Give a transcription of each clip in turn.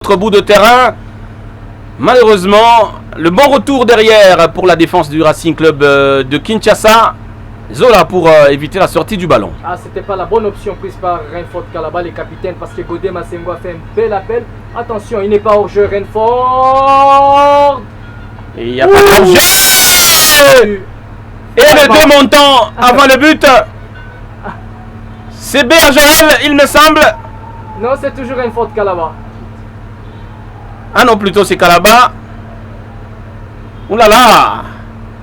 Autre bout de terrain. Malheureusement, le bon retour derrière pour la défense du Racing Club de Kinshasa. Zola pour éviter la sortie du ballon. Ah, c'était pas la bonne option prise par Renford Kalaba, les capitaines, parce que Godé Massengo a fait un bel appel. Attention, il n'est pas hors jeu, Renford. Et il n'y a pas de jeu. Et le deux montants avant le but. C'est Bergerel, il me semble. Non, c'est toujours Renford Kalaba. Ah non, plutôt c'est Kalaba. Ouh là là.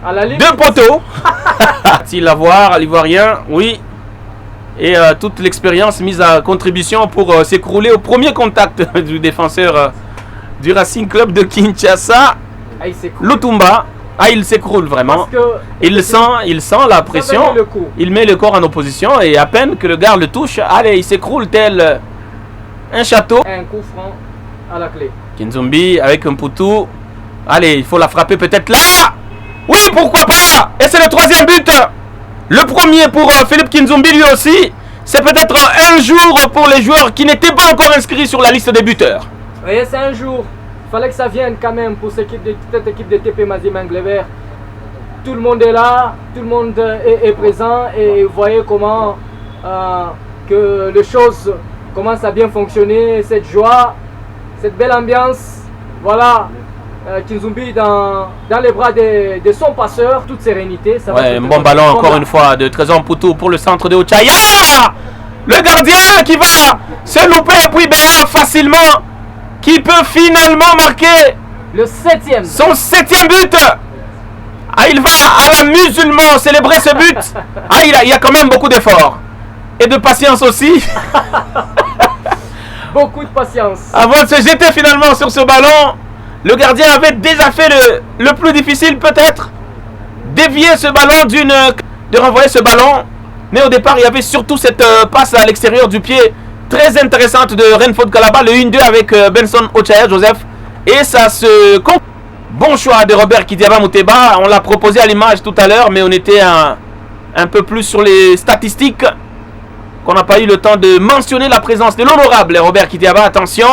À la ligne, deux poteaux. S'il la voir, l'Ivoirien, oui. Et toute l'expérience mise à contribution pour s'écrouler au premier contact du défenseur du Racing Club de Kinshasa. Ah, Lutumba. Ah, il s'écroule vraiment. Il sent la pression. Il met le corps en opposition et à peine que le gars le touche, allez, il s'écroule tel un château. Un coup franc à la clé. Kinzumbi avec un poutou. Allez, il faut la frapper peut-être là. Oui, pourquoi pas. Et c'est le troisième but. Le premier pour Philippe Kinzumbi lui aussi. C'est peut-être un jour pour les joueurs qui n'étaient pas encore inscrits sur la liste des buteurs. Oui, c'est un jour. Il fallait que ça vienne quand même pour cette équipe de TP Mazembe Englebert. Tout le monde est là, tout le monde est présent et vous voyez comment que les choses commencent à bien fonctionner, cette joie, cette belle ambiance. Voilà, Kinzumbi dans les bras de son passeur, toute sérénité. Ça ouais, un bon ballon encore une fois de Trésor Poutou pour le centre de Ochaya. Le gardien qui va se louper et puis Béa facilement. Qui peut finalement marquer le septième. Son septième but. Ah, il va à la musulman célébrer ce but. Ah, il y a quand même beaucoup d'efforts. Et de patience aussi. Beaucoup de patience. Avant de se jeter finalement sur ce ballon, le gardien avait déjà fait le plus difficile peut-être. Dévier ce ballon de renvoyer ce ballon. Mais au départ, il y avait surtout cette passe à l'extérieur du pied. Très intéressante de Renford Kalaba, le 1-2 avec Benson Ochaya Joseph. Et ça se... Bon choix de Robert Kidiaba Mouteba. On l'a proposé à l'image tout à l'heure, mais on était un peu plus sur les statistiques. Qu'on n'a pas eu le temps de mentionner la présence de l'honorable Robert Kidiaba. Attention,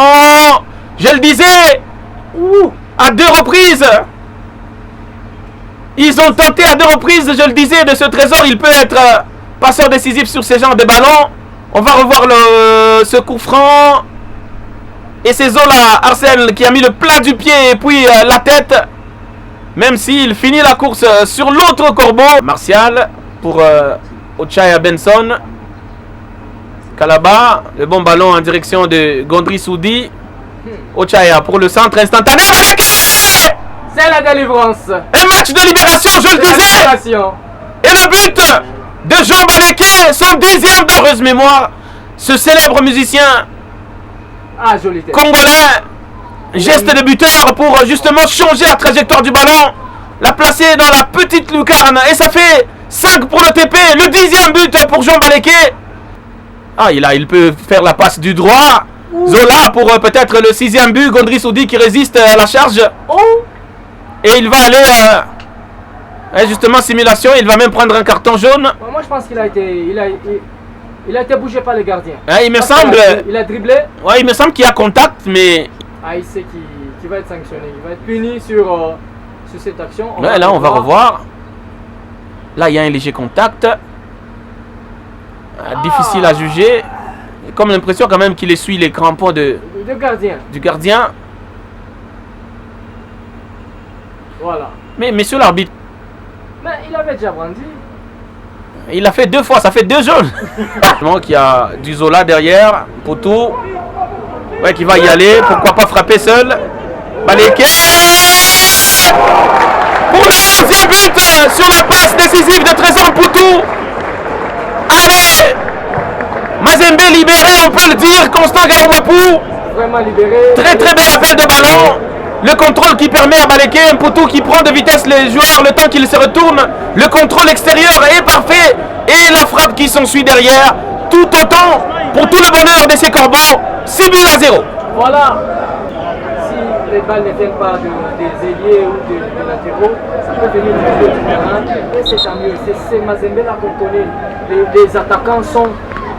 je le disais, à deux reprises. Ils ont tenté à deux reprises, je le disais, de ce trésor. Il peut être passeur décisif sur ces genres de ballons. On va revoir ce coup franc. Et c'est Zola, Arsène, qui a mis le plat du pied et puis la tête. Même s'il finit la course sur l'autre corbeau. Martial pour Ochaya Benson. Kalaba, le bon ballon en direction de Gondry Soudi. Ochaya pour le centre instantané. C'est la délivrance. Un match de libération, je le disais. Et le but de Jean Baleke, son 10e d'heureuse mémoire. Ce célèbre musicien congolais, geste de buteur pour justement changer la trajectoire du ballon, la placer dans la petite lucarne. Et ça fait 5 pour le TP, le 10e but pour Jean Baleke. Ah, il peut faire la passe du droit. Zola pour peut-être le 6e but, Gondry Soudi qui résiste à la charge. Et il va aller... justement, simulation, il va même prendre un carton jaune. Moi, je pense qu'il a été bougé par les gardiens. Il me semble... Il a dribblé. Ouais, il me semble qu'il y a contact, mais... Ah, il sait qu'il va être sanctionné. Il va être puni sur cette action. Là, on va revoir. Là, il y a un léger contact. Difficile à juger. Comme l'impression quand même qu'il essuie les crampons du gardien. Voilà. Mais monsieur l'arbitre... Mais il avait déjà brandi. Il a fait 2 fois, ça fait 2 jaunes. Il y a du Zola derrière, Poutou. Ouais, qui va y aller, pourquoi pas frapper seul. Baleke pour le 11e but sur la passe décisive de Trésor Poutou. Allez, Mazembe libéré, on peut le dire. Constant Garoumapou. Vraiment libéré. Très très bel appel de ballon. Le contrôle qui permet à Baleke, un Poutou qui prend de vitesse les joueurs le temps qu'ils se retournent. Le contrôle extérieur est parfait. Et la frappe qui s'ensuit derrière. Tout autant pour tout le bonheur de ces corbeaux. 6-0. Voilà. Si les balles ne viennent pas des ailiers ou des latéraux, ça peut venir du milieu du terrain. Et c'est tant mieux. C'est Mazembe là qu'on connaît. Les attaquants sont